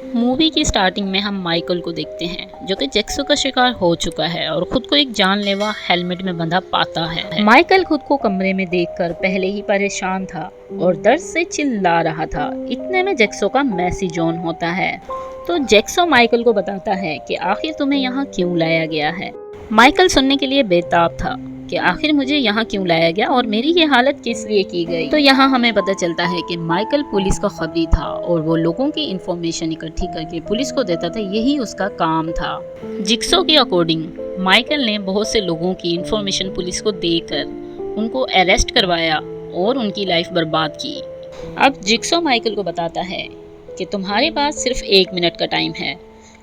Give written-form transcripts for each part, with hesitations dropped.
Movie की starting में हम माइकल को देखते हैं जो कि जैक्सो का शिकार हो चुका है और खुद को एक जानलेवा हेलमेट में बंधा पाता है। माइकल खुद को कमरे में देखकर पहले ही परेशान था और दर्द से चिल्ला रहा था। इतने में जैक्सो का मैसेज ऑन होता है तो जैक्सो माइकल को बताता है कि आखिर तुम्हें यहाँ क्यों लाया गया है। माइकल सुनने के लिए बेताब था कि आखिर मुझे यहाँ क्यों लाया गया और मेरी ये हालत किस लिए की गई। तो यहाँ हमें पता चलता है कि माइकल पुलिस का खबरी था और वो लोगों की इंफॉर्मेशन इकट्ठी करके पुलिस को देता था, यही उसका काम था। जिक्सो के अकॉर्डिंग माइकल ने बहुत से लोगों की इंफॉर्मेशन पुलिस को देकर उनको अरेस्ट करवाया और उनकी लाइफ बर्बाद की। अब जिक्सो माइकल को बताता है कि तुम्हारे पास सिर्फ 1 मिनट का टाइम है।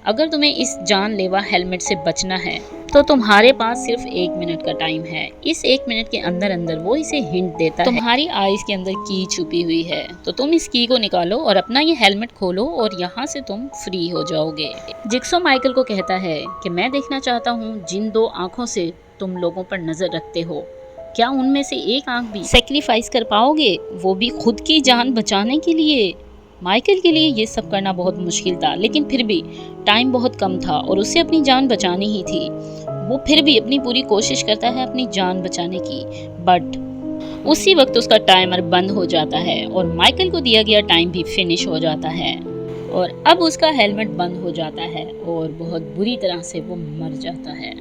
अगर तुम्हें इस जानलेवा हेलमेट से बचना है तो तुम्हारे पास सिर्फ 1 मिनट का टाइम है। इस 1 मिनट के अंदर अंदर वो इसे हिंट देता है, तुम्हारी आईज के अंदर की छुपी हुई है तो तुम इस की को निकालो और अपना ये हेलमेट खोलो और यहाँ से तुम फ्री हो जाओगे। जिक्सो माइकल को कहता है कि मैं देखना चाहता हूँ जिन 2 आँखों से तुम लोगों पर नजर रखते हो, क्या उनमें से एक आँख भी सेक्रीफाइस कर पाओगे, वो भी खुद की जान बचाने के लिए। माइकल के लिए ये सब करना बहुत मुश्किल था, लेकिन फिर भी टाइम बहुत कम था और उसे अपनी जान बचानी ही थी। वो फिर भी अपनी पूरी कोशिश करता है अपनी जान बचाने की, बट उसी वक्त उसका टाइमर बंद हो जाता है और माइकल को दिया गया टाइम भी फिनिश हो जाता है और अब उसका हेलमेट बंद हो जाता है और बहुत बुरी तरह से वो मर जाता है।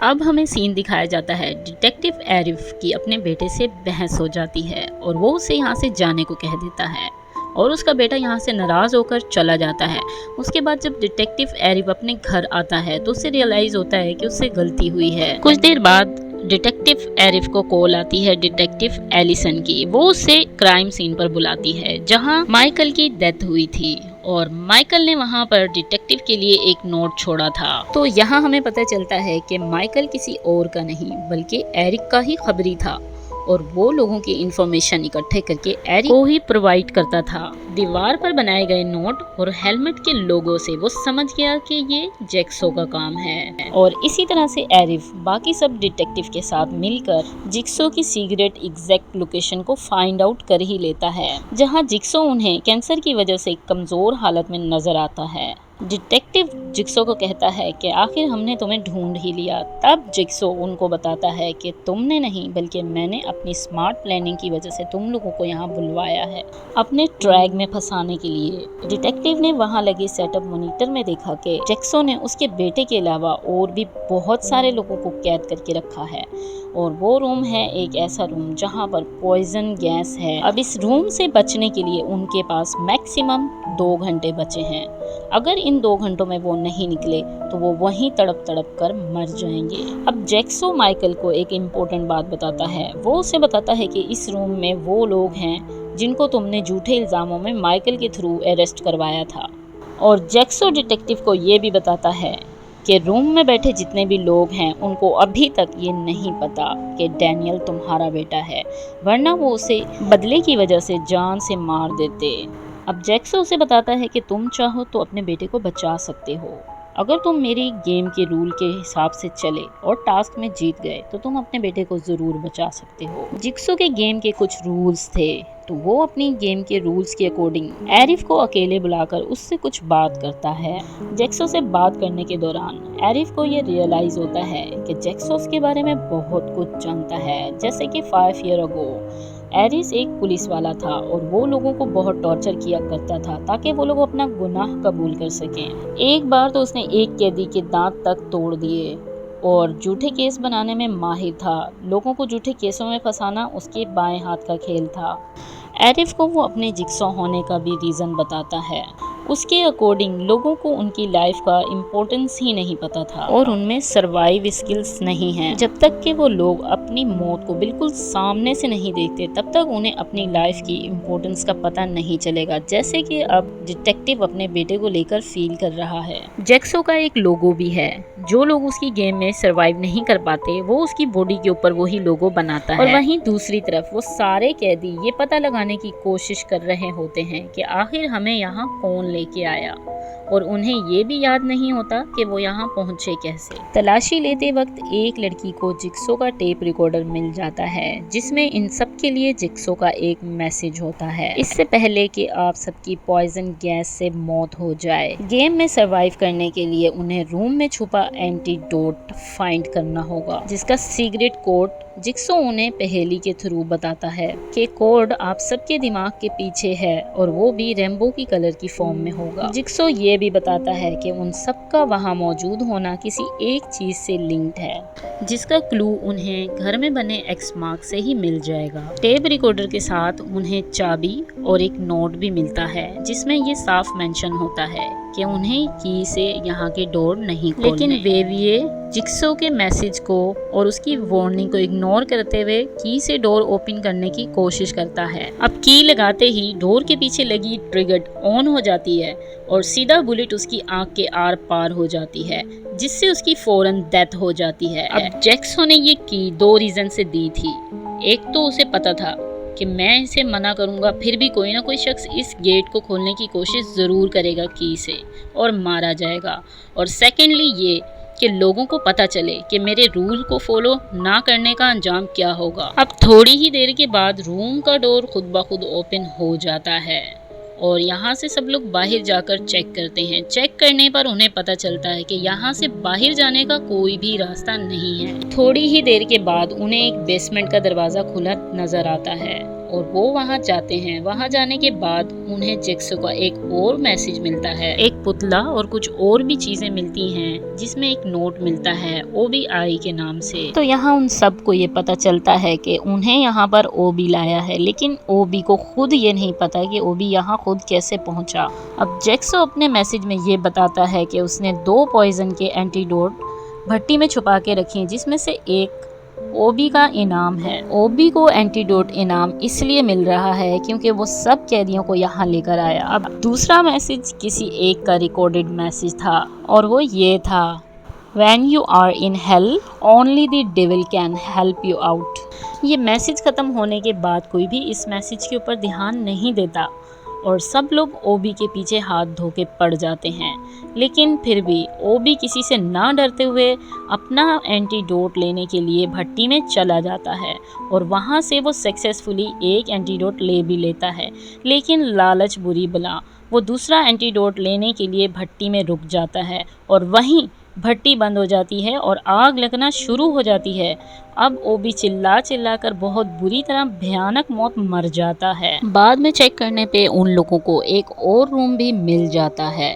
अब हमें सीन दिखाया जाता है डिटेक्टिव एरिफ की अपने बेटे से बहस हो जाती है और वो उसे यहाँ से जाने को कह देता है और उसका बेटा यहाँ से नाराज़ होकर चला जाता है। उसके बाद जब डिटेक्टिव एरिफ अपने घर आता है तो उसे रियलाइज़ होता है कि उससे गलती हुई है। कुछ देर बाद डिटेक्टिव एरिफ को कॉल आती है डिटेक्टिव एलिसन की। वो उसे क्राइम सीन पर बुलाती है जहाँ माइकल की डेथ हुई थी और माइकल ने वहाँ पर डिटेक्टिव के लिए एक नोट छोड़ा था। तो यहाँ हमें पता चलता है कि माइकल किसी और का नहीं बल्कि एरिक का ही खबरी था और वो लोगों की इंफॉर्मेशन इकट्ठे करके एरिक को ही प्रोवाइड करता था। दीवार पर बनाए गए नोट और हेलमेट के लोगो से वो समझ गया कि ये जैक्सो का काम है और इसी तरह से एरिफ बाकी सब डिटेक्टिव के साथ मिलकर जिक्सो की सीक्रेट एग्जैक्ट लोकेशन को फाइंड आउट कर ही लेता है, जहां जिक्सो उन्हें कैंसर की वजह से कमजोर हालत में नजर आता है। डिटेक्टिव जिक्सो को कहता है कि आखिर हमने तुम्हें ढूंढ ही लिया। तब जिक्सो उनको बताता है कि तुमने नहीं बल्कि मैंने अपनी स्मार्ट प्लानिंग की वजह से तुम लोगों को यहाँ बुलवाया है अपने ट्रैक में फंसाने के लिए। डिटेक्टिव ने वहाँ लगे सेटअप मॉनिटर में देखा कि जिक्सो ने उसके बेटे के अलावा और भी बहुत सारे लोगों को कैद करके रखा है और वो रूम है एक ऐसा रूम जहाँ पर पॉइजन गैस है। अब इस रूम से बचने के लिए उनके पास मैक्सिमम 2 घंटे बचे हैं। अगर इन 2 घंटों में वो नहीं निकले तो वो वहीं तड़प तड़प कर मर जाएंगे। अब जैक्सो माइकल को एक इम्पोर्टेंट बात बताता है। वो उसे बताता है कि इस रूम में वो लोग हैं जिनको तुमने झूठे इल्जामों में माइकल के थ्रू अरेस्ट करवाया था। और जैक्सो डिटेक्टिव को ये भी बताता है कि रूम में बैठे जितने भी लोग हैं उनको अभी तक ये नहीं पता कि डैनियल तुम्हारा बेटा है, वरना वो उसे बदले की वजह से जान से मार देते। अब जैक्सो उसे बताता है कि तुम चाहो तो अपने बेटे को बचा सकते हो। अगर तुम मेरी गेम के रूल के हिसाब से चले और टास्क में जीत गए तो तुम अपने बेटे को ज़रूर बचा सकते हो। जिक्सो के गेम के कुछ रूल्स थे तो वो अपनी गेम के रूल्स के अकॉर्डिंग एरिफ को अकेले बुलाकर उससे कुछ बात करता है। जैक्सो से बात करने के दौरान एरिफ को ये रियलाइज़ होता है कि जैक्सो उसके बारे में बहुत कुछ जानता है, जैसे कि 5 ईयर अगो एरिस एक पुलिस वाला था और वो लोगों को बहुत टॉर्चर किया करता था ताकि वो लोग अपना गुनाह कबूल कर सकें। एक बार तो उसने एक कैदी के दांत तक तोड़ दिए और झूठे केस बनाने में माहिर था। लोगों को झूठे केसों में फंसाना उसके बाएं हाथ का खेल था। एरिफ को वो अपने जिक्सो होने का भी रीज़न बताता है। उसके अकॉर्डिंग लोगों को उनकी लाइफ का इम्पोर्टेंस ही नहीं पता था और उनमें सर्वाइव स्किल्स नहीं हैं। जब तक कि वो लोग अपनी मौत को बिल्कुल सामने से नहीं देखते तब तक उन्हें अपनी लाइफ की इम्पोर्टेंस का पता नहीं चलेगा, जैसे कि अब डिटेक्टिव अपने बेटे को लेकर फील कर रहा है। जैक्सो का एक लोगो भी है। जो लोग उसकी गेम में सर्वाइव नहीं कर पाते वो उसकी बॉडी के ऊपर वही लोगो बनाता है और वहीं दूसरी तरफ वो सारे कैदी ये पता लगाने की कोशिश कर रहे होते हैं कि आखिर हमें यहाँ कौन लेके आया और उन्हें ये भी याद नहीं होता कि वो यहाँ पहुँचे कैसे। तलाशी लेते वक्त एक लड़की को जिक्सो का टेप रिकॉर्डर मिल जाता है जिसमें इन सब के लिए जिक्सो का एक मैसेज होता है, इससे पहले कि आप सबकी पॉइजन गैस से मौत हो जाए। गेम में सरवाइव करने के लिए उन्हें रूम में छुपा एंटीडोट फाइंड करना होगा जिसका सीक्रेट कोड जिक्सो उन्हें पहेली के थ्रू बताता है कि कोड आप सबके दिमाग के पीछे है और वो भी रेनबो की कलर की फॉर्म में होगा। जिक्सो ये भी बताता है कि उन सबका वहाँ मौजूद होना किसी एक चीज से लिंक्ड है जिसका क्लू उन्हें घर में बने एक्स मार्क से ही मिल जाएगा। टेप रिकॉर्डर के साथ उन्हें चाबी और एक नोट भी मिलता है जिसमें ये साफ मेंशन होता है कि उन्हें की से यहाँ के डोर नहीं खोलने। लेकिन वेविये जिक्सो के मैसेज को और उसकी वार्निंग को इग्नोर करते हुए की से डोर ओपन करने की कोशिश करता है। अब की लगाते ही डोर के पीछे लगी ट्रिगर ऑन हो जाती है और सीधा बुलेट उसकी आंख के आर पार हो जाती है जिससे उसकी फौरन डेथ हो जाती है। अब जिक्सो ने ये की दो रीजन से दी थी। एक तो उसे पता था कि मैं इसे मना करूंगा फिर भी कोई ना कोई शख्स इस गेट को खोलने की कोशिश ज़रूर करेगा की से और मारा जाएगा, और सेकेंडली ये कि लोगों को पता चले कि मेरे रूल को फॉलो ना करने का अंजाम क्या होगा। अब थोड़ी ही देर के बाद रूम का डोर खुद ब खुद ओपन हो जाता है और यहाँ से सब लोग बाहर जाकर चेक करते हैं। चेक करने पर उन्हें पता चलता है कि यहाँ से बाहर जाने का कोई भी रास्ता नहीं है। थोड़ी ही देर के बाद उन्हें एक बेसमेंट का दरवाज़ा खुला नजर आता है और वो वहाँ जाते हैं। वहाँ जाने के बाद उन्हें जिक्सो का एक और मैसेज मिलता है, एक पुतला और कुछ और भी चीजें मिलती हैं जिसमें एक नोट मिलता है OBI के नाम से। तो यहाँ उन सब को ये पता चलता है कि उन्हें यहाँ पर OB लाया है, लेकिन OB को खुद ये नहीं पता कि OB यहाँ खुद कैसे पहुँचा। अब जिक्सो अपने मैसेज में ये बताता है कि उसने 2 पॉइजन के एंटीडोट भट्टी में छुपा के रखे जिसमें से एक OB का इनाम है। OB को एंटीडोट इनाम इसलिए मिल रहा है क्योंकि वो सब कैदियों को यहाँ लेकर आया। अब दूसरा मैसेज किसी एक का रिकॉर्डेड मैसेज था और वो ये था, When you are in hell, only the devil can help you out। ये मैसेज ख़त्म होने के बाद कोई भी इस मैसेज के ऊपर ध्यान नहीं देता और सब लोग OB के पीछे हाथ धो के पड़ जाते हैं। लेकिन फिर भी OB किसी से ना डरते हुए अपना एंटीडोट लेने के लिए भट्टी में चला जाता है और वहाँ से वो सक्सेसफुली एक एंटीडोट ले भी लेता है। लेकिन लालच बुरी बला, वो दूसरा एंटीडोट लेने के लिए भट्टी में रुक जाता है और वहीं भट्टी बंद हो जाती है और आग लगना शुरू हो जाती है। अब OB चिल्ला चिल्ला कर बहुत बुरी तरह भयानक मौत मर जाता है। बाद में चेक करने पे उन लोगों को एक और रूम भी मिल जाता है।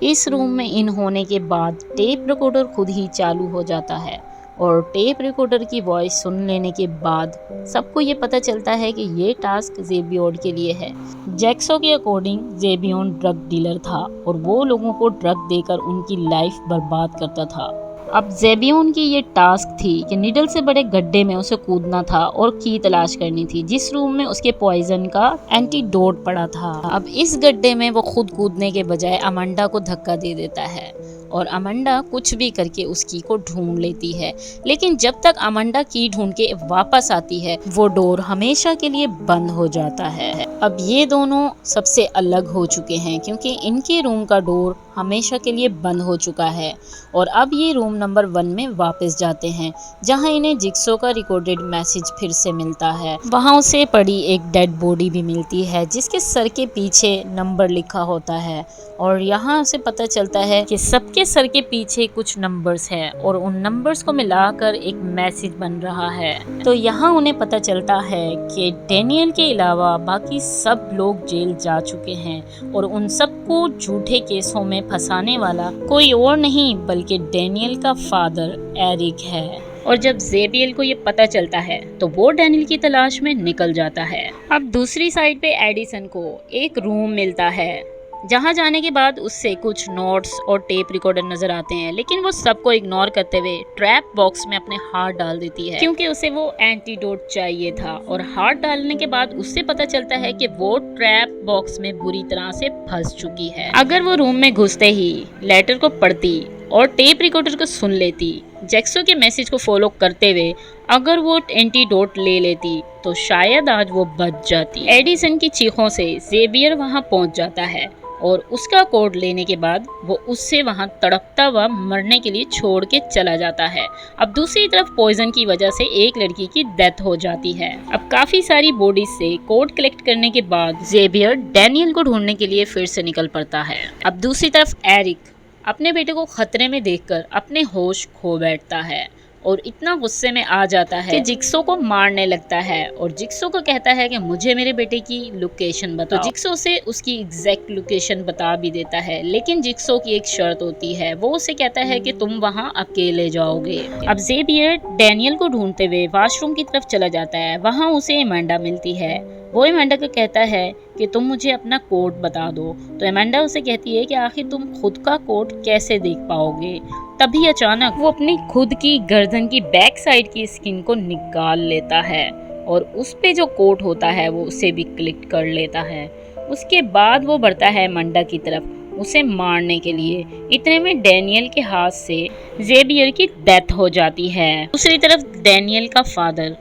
इस रूम में इन होने के बाद टेप रिकॉर्डर खुद ही चालू हो जाता है और टेप रिकॉर्डर की वॉइस सुन लेने के बाद सबको ये पता चलता है कि ये टास्क ज़ेबियन के लिए है। जिक्सो के अकॉर्डिंग ज़ेबियन ड्रग डीलर था और वो लोगों को ड्रग देकर उनकी लाइफ बर्बाद करता था। अब ज़ेबियन की ये टास्क थी कि निडल से बड़े गड्ढे में उसे कूदना था और की तलाश करनी थी जिस रूम में उसके पॉइजन का एंटीडोट पड़ा था। अब इस गड्ढे में वो खुद कूदने के बजाय अमांडा को धक्का दे देता है और अमांडा कुछ भी करके उस की को ढूंढ लेती है। लेकिन जब तक अमांडा की ढूंढ के वापस आती है वो डोर हमेशा के लिए बंद हो जाता है। अब ये दोनों सबसे अलग हो चुके हैं क्योंकि इनके रूम का डोर हमेशा के लिए बंद हो चुका है और अब ये रूम नंबर 1 में वापस जाते हैं जहां इन्हें जिक्सो का रिकॉर्डेड मैसेज फिर से मिलता है। वहां उसे पड़ी एक डेड बॉडी भी मिलती है जिसके सर के पीछे नंबर लिखा होता है और यहाँ से पता चलता है कि सबके सर के पीछे कुछ नंबर्स हैं और उन नंबर्स को मिलाकर एक मैसेज बन रहा है। तो यहाँ उन्हें पता चलता है कि डैनियल के अलावा बाकी सब लोग जेल जा चुके हैं और उन सबको झूठे केसों में फंसाने वाला कोई और नहीं बल्कि डैनियल का फादर एरिक है। और जब ज़ेबियन को ये पता चलता है तो वो डैनियल की तलाश में निकल जाता है। अब दूसरी साइड पे एडिसन को एक रूम मिलता है जहाँ जाने के बाद उससे कुछ नोट्स और टेप रिकॉर्डर नजर आते हैं, लेकिन वो सबको इग्नोर करते हुए ट्रैप बॉक्स में अपने हाथ डाल देती है क्योंकि उसे वो एंटीडोट चाहिए था। और हाथ डालने के बाद उससे पता चलता है कि वो ट्रैप बॉक्स में बुरी तरह से फंस चुकी है। अगर वो रूम में घुसते ही लेटर को पढ़ती और टेप रिकॉर्डर को सुन लेती, जिक्सो के मैसेज को फॉलो करते हुए अगर वो एंटीडोट ले लेती तो शायद आज वो बच जाती। एडिसन की चीखों से ज़ेबियन वहां पहुंच जाता है और उसका कोड लेने के बाद वो उससे वहां तड़पता हुआ मरने के लिए छोड़ के चला जाता है। अब दूसरी तरफ पॉइजन की वजह से एक लड़की की डेथ हो जाती है। अब काफी सारी बॉडीज से कोड कलेक्ट करने के बाद जेवियर डैनियल को ढूंढने के लिए फिर से निकल पड़ता है। अब दूसरी तरफ एरिक अपने बेटे को खतरे में देखकर अपने होश खो बैठता है और इतना गुस्से में आ जाता है कि जिक्सो को मारने लगता है और जिक्सो को कहता है कि मुझे मेरे बेटे की लोकेशन बताओ। तो जिक्सो से उसकी एग्जैक्ट लोकेशन बता भी देता है, लेकिन जिक्सो की एक शर्त होती है। वो उसे कहता है कि तुम वहाँ अकेले जाओगे। अब जेवियर डैनियल को ढूंढते हुए वॉशरूम की तरफ चला जाता है। वहाँ उसे एमेंडा मिलती है। वो एमेंडा को कहता है कि तुम मुझे अपना कोड बता दो। तो एमेंडा उसे कहती है कि आखिर तुम खुद का कोड कैसे देख पाओगे। तभी अचानक वो अपनी खुद की गर्दन की बैक साइड की स्किन को निकाल लेता है और उस पे जो कोट होता है वो उसे भी क्लिक कर लेता है। उसके बाद वो बढ़ता है एमेंडा की तरफ उसे मारने के लिए। इतने में डैनियल के हाथ से जेवियर की डेथ हो जाती है। दूसरी तरफ डैनियल का फादर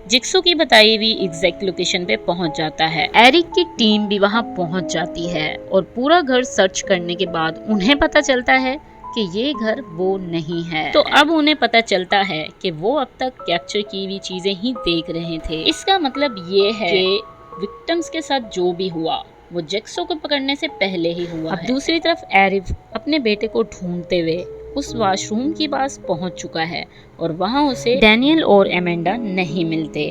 जिक्सो की बताई हुई एग्जैक्ट लोकेशन पे पहुंच जाता है। एरिक की टीम भी वहां पहुंच जाती है और पूरा घर सर्च करने के बाद उन्हें पता चलता है कि ये घर वो नहीं है। तो अब उन्हें पता चलता है कि वो अब तक कैप्चर की हुई चीजें ही देख रहे थे। इसका मतलब ये है कि विक्टिम्स के साथ जो भी हुआ वो जिक्सो को पकड़ने से पहले ही हुआ है। दूसरी तरफ एरिक अपने बेटे को ढूंढते हुए उस वॉशरूम के पास पहुंच चुका है और वहां उसे डैनियल और एमेंडा नहीं मिलते।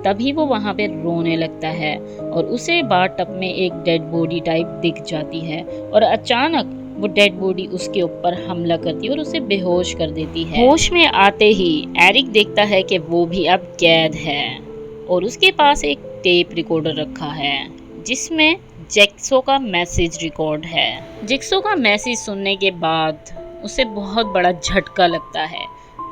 तभी वो वहां पे रोने लगता है और उसे बाथटब में एक डेड बॉडी टाइप दिख जाती है और अचानक वो डेड बॉडी उसके ऊपर हमला करती है और उसे बेहोश कर देती है। होश में आते ही एरिक देखता है कि वो भी अब कैद है और उसके पास एक टेप रिकॉर्डर रखा है जिसमें जिक्सो का मैसेज रिकॉर्ड है। जिक्सो का मैसेज सुनने के बाद उसे बहुत बड़ा झटका लगता है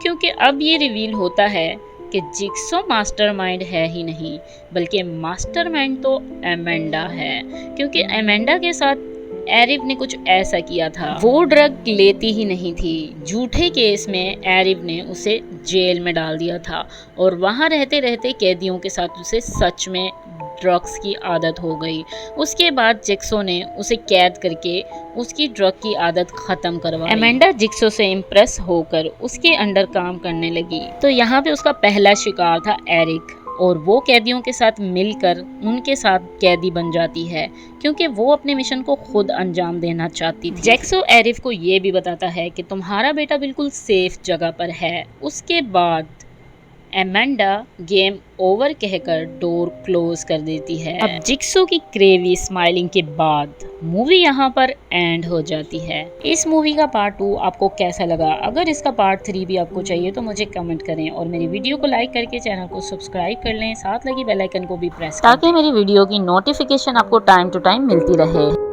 क्योंकि अब ये रिवील होता है कि जिक्सो मास्टरमाइंड है ही नहीं बल्कि मास्टरमाइंड तो एमेंडा है, क्योंकि एमेंडा के साथ एरिक ने कुछ ऐसा किया था। वो ड्रग लेती ही नहीं थी। झूठे केस में एरिक ने उसे जेल में डाल दिया था और वहाँ रहते रहते कैदियों के साथ उसे सच में ड्रग्स की आदत हो गई। उसके बाद जिक्सो ने उसे कैद करके उसकी ड्रग की आदत खत्म करवाई। एमेंडा जिक्सो से इम्प्रेस होकर उसके अंडर काम करने लगी। तो यहाँ पे उसका पहला शिकार था एरिक और वो कैदियों के साथ मिलकर उनके साथ कैदी बन जाती है क्योंकि वो अपने मिशन को खुद अंजाम देना चाहती थी। जिक्सो एरिक को ये भी बताता है कि तुम्हारा बेटा बिल्कुल सेफ जगह पर है। उसके बाद एमेंडा गेम ओवर कहकर डोर क्लोज कर देती है। अब जिक्सो की क्रेवी स्माइलिंग के बाद मूवी यहाँ पर एंड हो जाती है। इस मूवी का पार्ट 2 आपको कैसा लगा? अगर इसका पार्ट 3 भी आपको चाहिए तो मुझे कमेंट करें और मेरी वीडियो को लाइक करके चैनल को सब्सक्राइब कर लें, साथ लगी बेल आइकन को भी प्रेस करें ताकि मेरी वीडियो की नोटिफिकेशन आपको टाइम टू टाइम मिलती रहे।